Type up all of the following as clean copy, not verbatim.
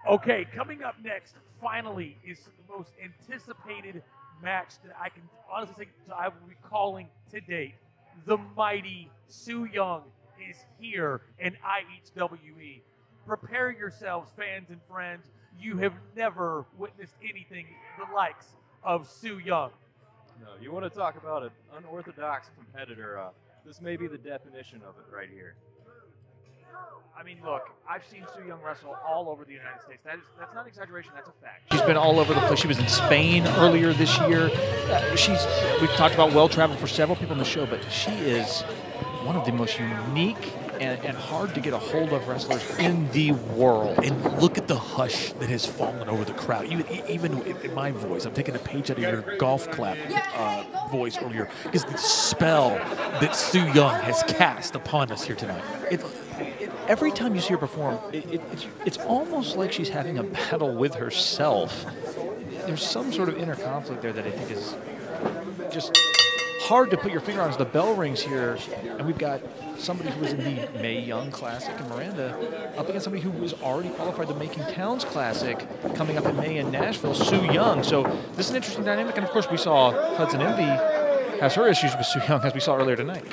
Okay, coming up next, finally, is the most anticipated match that I can honestly say I will be calling to date. The mighty Su Yung is here in IHWE. Prepare yourselves, fans and friends. You have never witnessed anything the likes of Su Yung. No, you want to talk about an unorthodox competitor. This may be the definition of it right here. I mean, look, I've seen Su Yung wrestle all over the United States. That's not exaggeration, that's a fact. She's been all over the place. She was in Spain earlier this year. We've talked about well-traveled for several people on the show, but she is one of the most unique and hard to get a hold of wrestlers in the world. And look at the hush that has fallen over the crowd. Even in my voice, I'm taking a page out of your golf clap voice earlier, because the spell that Su Yung has cast upon us here tonight. Every time you see her perform, it's almost like she's having a battle with herself. There's some sort of inner conflict there that I think is just hard to put your finger on. As the bell rings here, and we've got somebody who was in the Mae Young Classic and Miranda up against somebody who was already qualified the Making Towns Classic coming up in May in Nashville, Su Yung. So this is an interesting dynamic, and of course we saw Hudson Envy has her issues with Su Yung, as we saw earlier tonight.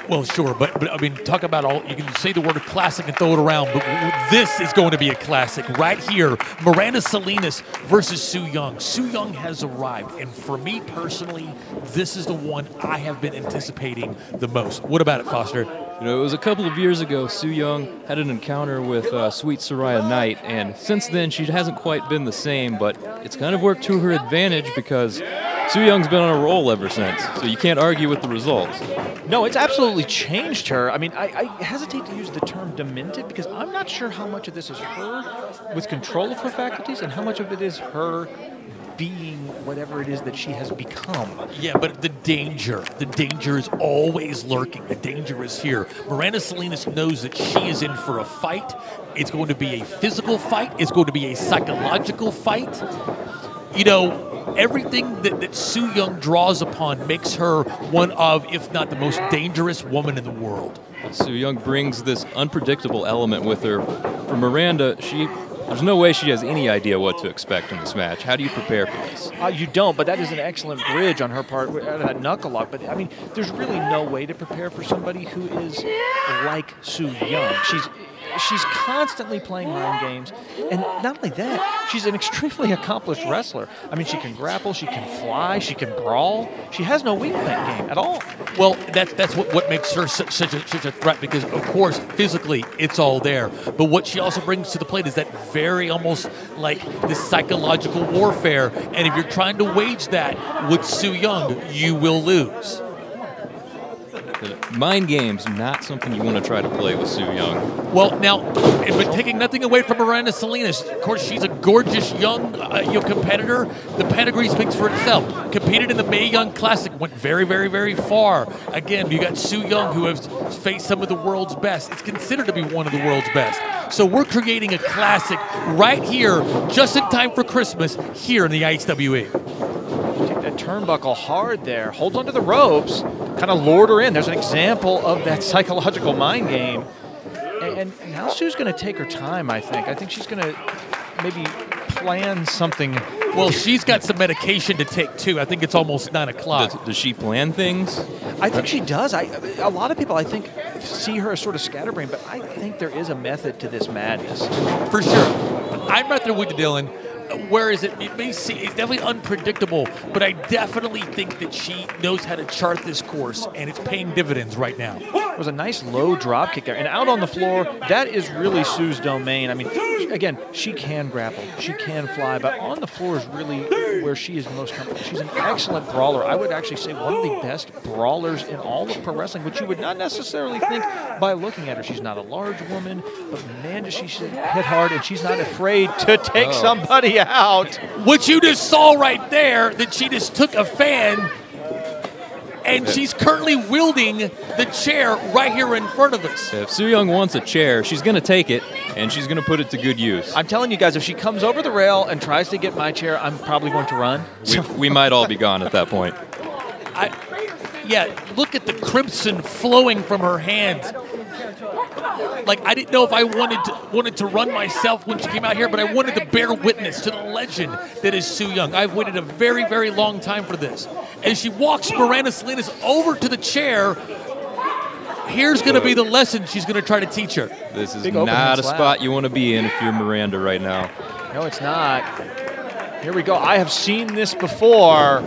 Well, sure, but I mean, talk about all, you can say the word classic and throw it around, but this is going to be a classic right here. Miranda Salinas versus Su Yung. Su Yung has arrived, and for me personally, this is the one I have been anticipating the most. What about it, Foster? You know, it was a couple of years ago, Su Yung had an encounter with Sweet Soraya Knight, and since then she hasn't quite been the same, but it's kind of worked to her advantage because Su Young's been on a roll ever since, so you can't argue with the results. No, it's absolutely changed her. I mean, I hesitate to use the term demented because I'm not sure how much of this is her with control of her faculties and how much of it is her being whatever it is that she has become. Yeah, but the danger is always lurking. The danger is here. Miranda Salinas knows that she is in for a fight. It's going to be a physical fight. It's going to be a psychological fight. You know, everything that Su Yung draws upon makes her one of, if not the most dangerous woman in the world. Su Yung brings this unpredictable element with her. For Miranda, there's no way she has any idea what to expect in this match. How do you prepare for this? You don't, but that is an excellent bridge on her part, that knuckle lock. But, I mean, there's really no way to prepare for somebody who is like Su Yung. She's constantly playing mind games, and not only that, she's an extremely accomplished wrestler. I mean, she can grapple, she can fly, she can brawl. She has no weak point game at all. Well, that's what makes her such a threat, because, of course, physically, it's all there. But what she also brings to the plate is that very almost like this psychological warfare, and if you're trying to wage that with Su Yung, you will lose. Mind games, not something you want to try to play with Su Yung. Well, now, but taking nothing away from Miranda Salinas, of course, she's a gorgeous young competitor. The pedigree speaks for itself. Competed in the Mae Young Classic, went very, very, very far. Again, you got Su Yung, who has faced some of the world's best. It's considered to be one of the world's best. So we're creating a classic right here, just in time for Christmas, here in the IHWE. Take that turnbuckle hard there, holds onto the ropes, kind of lured her in. There's an example of that psychological mind game. And now Su's going to take her time, I think. I think she's going to maybe plan something. Well, she's got some medication to take, too. I think it's almost 9 o'clock. Does she plan things? I think she does. A lot of people, I think, see her as sort of scatterbrained, but I think there is a method to this madness. For sure. I'm right there with you, Dylan. Whereas it may seem, it's definitely unpredictable, but I definitely think that she knows how to chart this course, and it's paying dividends right now. It was a nice low drop kick there. And out on the floor, that is really Su's domain. I mean, again, she can grapple, she can fly, but on the floor is really where she is most comfortable. She's an excellent brawler. I would actually say one of the best brawlers in all of pro wrestling, which you would not necessarily think by looking at her. She's not a large woman, but man, does she hit hard, and she's not afraid to take somebody out. What you just saw right there, that she just took a fan, and she's currently wielding the chair right here in front of us. If Su Yung wants a chair, she's going to take it, and she's going to put it to good use. I'm telling you guys, if she comes over the rail and tries to get my chair, I'm probably going to run. We might all be gone at that point. Yeah, look at the crimson flowing from her hands. like I didn't know if I wanted to run myself when she came out here, but I wanted to bear witness to the legend that is Su Yung. I've waited a very, very long time for this. As she walks Miranda Salinas over to the chair, here's going to be the lesson she's going to try to teach her. This is not a spot you want to be in if you're Miranda right now. No, it's not. Here we go. I have seen this before.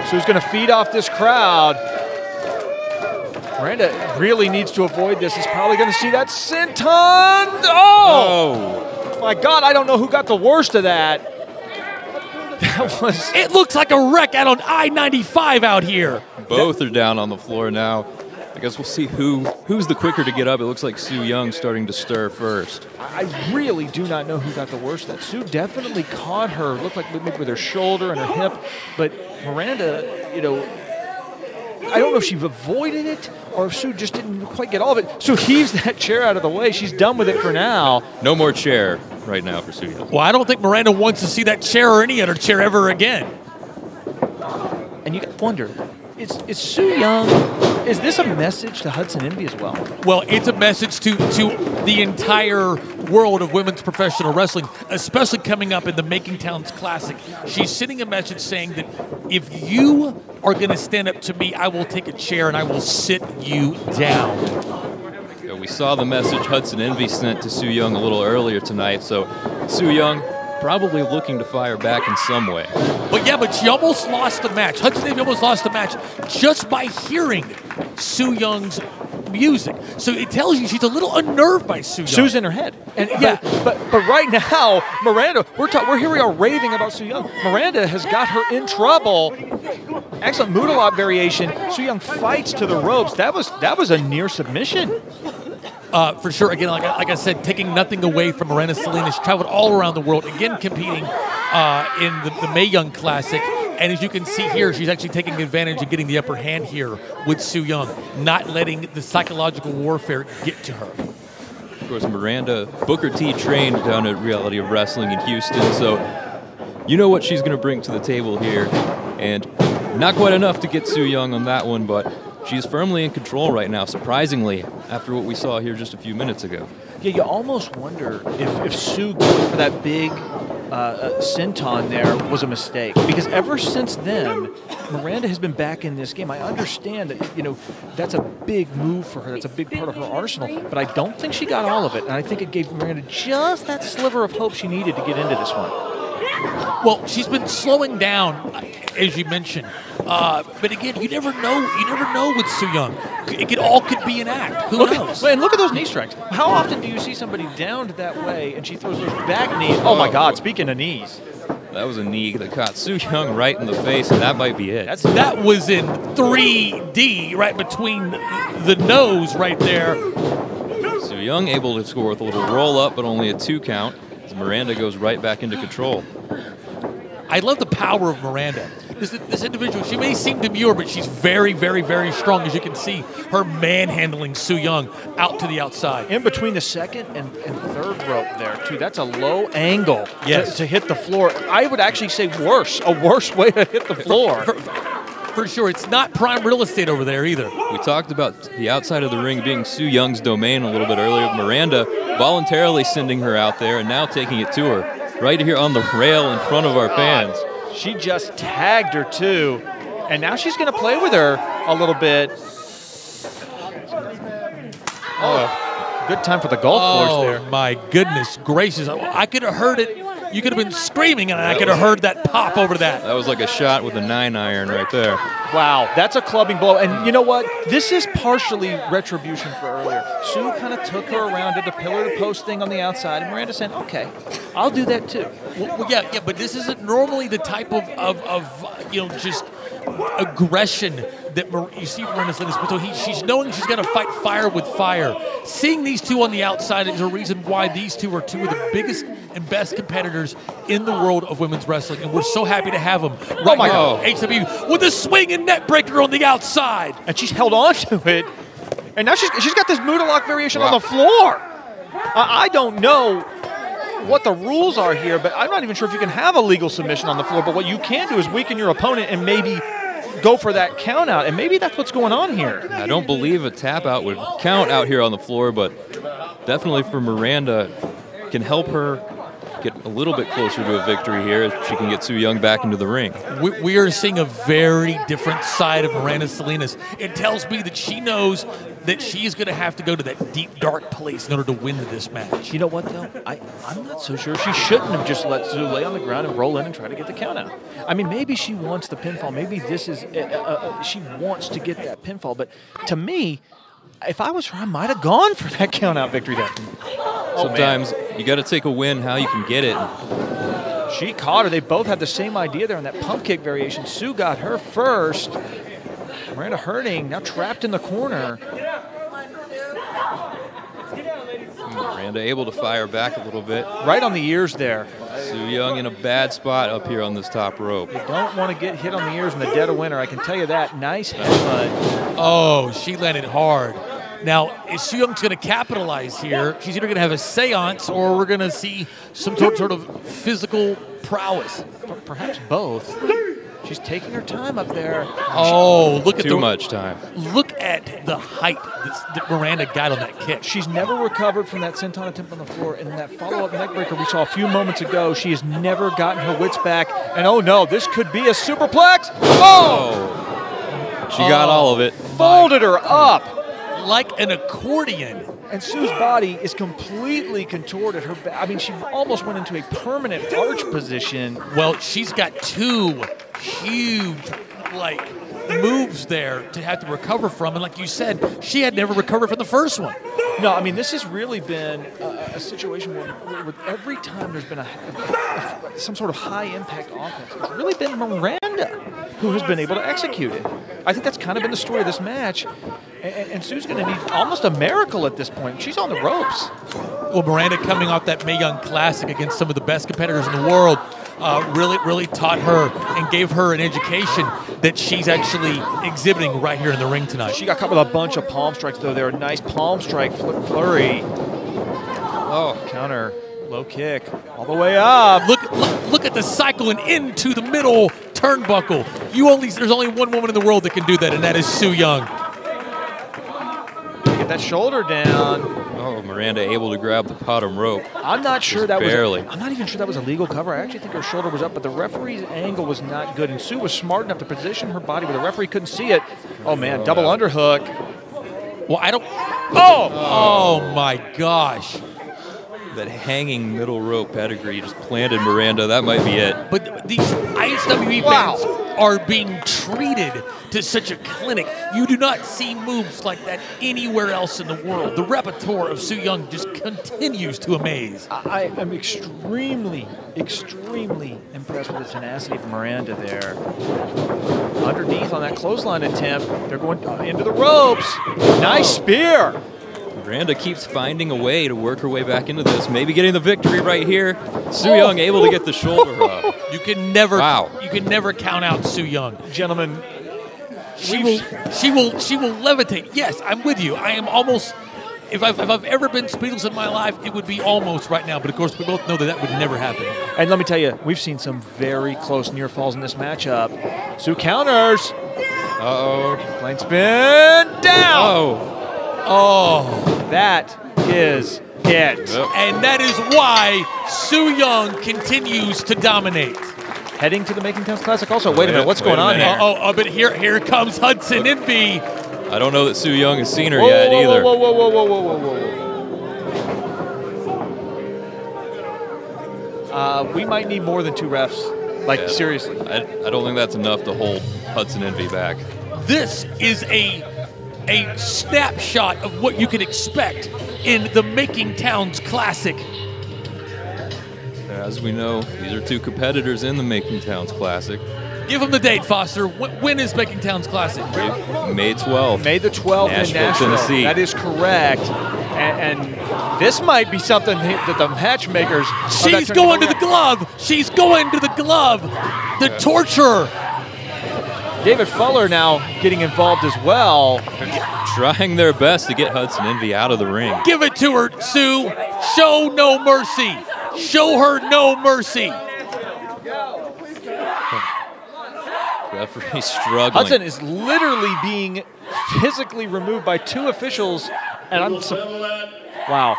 Su's going to feed off this crowd. Miranda really needs to avoid this. He's probably going to see that senton. Oh! My God, I don't know who got the worst of that. That was... It looks like a wreck out on I-95 out here. Both are down on the floor now. I guess we'll see who's the quicker to get up. It looks like Su Yung starting to stir first. I really do not know who got the worst of that. Su definitely caught her, looked like maybe with her shoulder and her hip, but Miranda, you know, I don't know if she avoided it or if Su just didn't quite get all of it. Su heaves that chair out of the way. She's done with it for now. No more chair right now for Su Yung. Well, I don't think Miranda wants to see that chair or any other chair ever again. And you got to wonder, is Su Yung, is this a message to Hudson Envy as well? Well, it's a message to the entire world of women's professional wrestling, especially coming up in the Making Towns Classic. She's sending a message saying that if you are going to stand up to me, I will take a chair and I will sit you down. Yeah, we saw the message Hudson Envy sent to Su Yung a little earlier tonight, so Su Yung probably looking to fire back in some way. But she almost lost the match. Hudson Envy almost lost the match just by hearing Su Young's music. So it tells you she's a little unnerved by Su Yung. Su's in her head. And yeah, but right now, Miranda, we are raving about Su Yung. Miranda has got her in trouble. Excellent Moodalop variation. Su Yung fights to the ropes. That was a near submission. For sure. Again, like I said, taking nothing away from Miranda Salinas. She traveled all around the world, again competing in the Mae Young Classic. And as you can see here, she's actually taking advantage and getting the upper hand here with Su Yung, not letting the psychological warfare get to her. Of course, Miranda, Booker T trained down at Reality of Wrestling in Houston, so you know what she's going to bring to the table here. And not quite enough to get Su Yung on that one, but she's firmly in control right now, surprisingly, after what we saw here just a few minutes ago. Yeah, you almost wonder if Su going for that big senton there was a mistake, because ever since then, Miranda has been back in this game. I understand that, you know, that's a big move for her. That's a big part of her arsenal, but I don't think she got all of it, and I think it gave Miranda just that sliver of hope she needed to get into this one. Well, she's been slowing down, as you mentioned. But again, you never know. You never know with Su Yung. It all could be an act. Who knows? And look at those knee strikes. How often do you see somebody downed that way and she throws those back knees? Oh my God! Speaking of knees, that was a knee that caught Su Yung right in the face, and that might be it. That was in 3D, right between the nose, right there. Su Yung able to score with a little roll up, but only a 2 count. As Miranda goes right back into control. I love the power of Miranda. This individual, she may seem demure, but she's very, very, very strong. As you can see, her manhandling Su Yung out to the outside. In between the second and third rope there, too. That's a low angle to hit the floor. I would actually say a worse way to hit the floor. For sure. It's not prime real estate over there either. We talked about the outside of the ring being Su Young's domain a little bit earlier. Miranda voluntarily sending her out there and now taking it to her right here on the rail in front of our fans. She just tagged her, too. And now she's going to play with her a little bit. Oh, good time for the golf course there. Oh, my goodness gracious. I could have heard it. You could have been screaming, and I could have heard that pop over that. That was like a shot with a 9-iron right there. Wow, that's a clubbing blow. And you know what? This is partially retribution for earlier. Su kind of took her around, did the pillar-to-post thing on the outside, and Miranda said, okay, I'll do that too. Well, yeah, but this isn't normally the type of just aggression that you see from Miranda Salinas. So she's knowing she's going to fight fire with fire. Seeing these two on the outside is a reason why these two are two of the biggest and best competitors in the world of women's wrestling, and we're so happy to have them right now. IHWE with a swing and net breaker on the outside. And she's held on to it, and now she's got this Moodalop variation on the floor. I don't know what the rules are here, but I'm not even sure if you can have a legal submission on the floor, but what you can do is weaken your opponent and maybe go for that count out, and maybe that's what's going on here. I don't believe a tap out would count out here on the floor, but definitely for Miranda, can help her get a little bit closer to a victory here if she can get Su Yung back into the ring. We are seeing a very different side of Miranda Salinas. It tells me that she knows that she's going to have to go to that deep, dark place in order to win this match. You know what, though? I'm not so sure. She shouldn't have just let Su lay on the ground and roll in and try to get the count out. I mean, maybe she wants the pinfall. Maybe this is she wants to get that pinfall. But to me, if I was her, I might have gone for that count out victory there. Sometimes you got to take a win how you can get it. She caught her. They both had the same idea there on that pump kick variation. Su got her first. Miranda hurting, now trapped in the corner. Miranda able to fire back a little bit. Right on the ears there. Su Yung in a bad spot up here on this top rope. You don't want to get hit on the ears in the dead of winter, I can tell you that. Nice headbutt. Oh, she landed hard. Now, if Su Young's going to capitalize here, she's either going to have a seance or we're going to see some sort of physical prowess. Perhaps both. She's taking her time up there. Oh, look at too much time. Look at the height that Miranda got on that kick. She's never recovered from that senton attempt on the floor. And that follow-up neckbreaker we saw a few moments ago, she has never gotten her wits back. And oh no, this could be a superplex. Oh! She got all of it. Folded her up. Like an accordion. And Su's body is completely contorted. I mean, she almost went into a permanent arch position. Well, she's got two huge, moves there to have to recover from. And like you said, she had never recovered from the first one. No, I mean, this has really been a situation where every time there's been some sort of high-impact offense, it's really been Miranda who has been able to execute it. I think that's kind of been the story of this match. And Su's going to need almost a miracle at this point. She's on the ropes. Well, Miranda coming off that Mae Young Classic against some of the best competitors in the world really taught her and gave her an education that she's actually exhibiting right here in the ring tonight. She got caught with a bunch of palm strikes, though. They were a nice palm strike flurry. Oh, counter, low kick, all the way up. Look at the cycle and into the middle turnbuckle. There's only one woman in the world that can do that, and that is Su Yung. Get that shoulder down. Oh, Miranda able to grab the bottom rope. I'm not sure that barely. I'm not even sure that was a legal cover. I actually think her shoulder was up, but the referee's angle was not good. And Su was smart enough to position her body where the referee couldn't see it. Oh man, double underhook. Well, I don't. Oh my gosh. That hanging middle rope pedigree just planted Miranda. That might be it. But these IHWE fans are being treated to such a clinic. You do not see moves like that anywhere else in the world. The repertoire of Su Yung just continues to amaze. I am extremely, extremely impressed with the tenacity of Miranda there. Underneath on that clothesline attempt, they're going into the ropes. Nice spear. Miranda keeps finding a way to work her way back into this, maybe getting the victory right here. Su Yung able to get the shoulder up. You can never count out Su Yung. Gentlemen, she will levitate. Yes, I'm with you. I am almost, if I've ever been speechless in my life, it would be almost right now. But of course, we both know that would never happen. And let me tell you, we've seen some very close near falls in this matchup. Su counters. Uh-oh. Plane spin down. Oh, that is it. Yep. And that is why Su Yung continues to dominate. Heading to the Making Towns Classic also. Wait a minute, what's going on here? But here comes Hudson Envy. I don't know that Su Yung has seen her yet either. Whoa. We might need more than two refs. Seriously. I don't think that's enough to hold Hudson Envy back. This is a snapshot of what you can expect in the Making Towns Classic. As we know, these are two competitors in the Making Towns Classic. Give them the date, Foster. When is Making Towns Classic? May 12th. May the 12th in Nashville. Tennessee. That is correct. And this might be something that the matchmakers... She's going to the glove. She's going to the glove. The torturer. David Fuller now getting involved as well. Trying their best to get Hudson Envy out of the ring. Give it to her, Su. Show no mercy. Show her no mercy. Referee's struggling. Hudson is literally being physically removed by 2 officials, and I'm wow.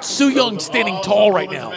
Su Yung standing tall right now.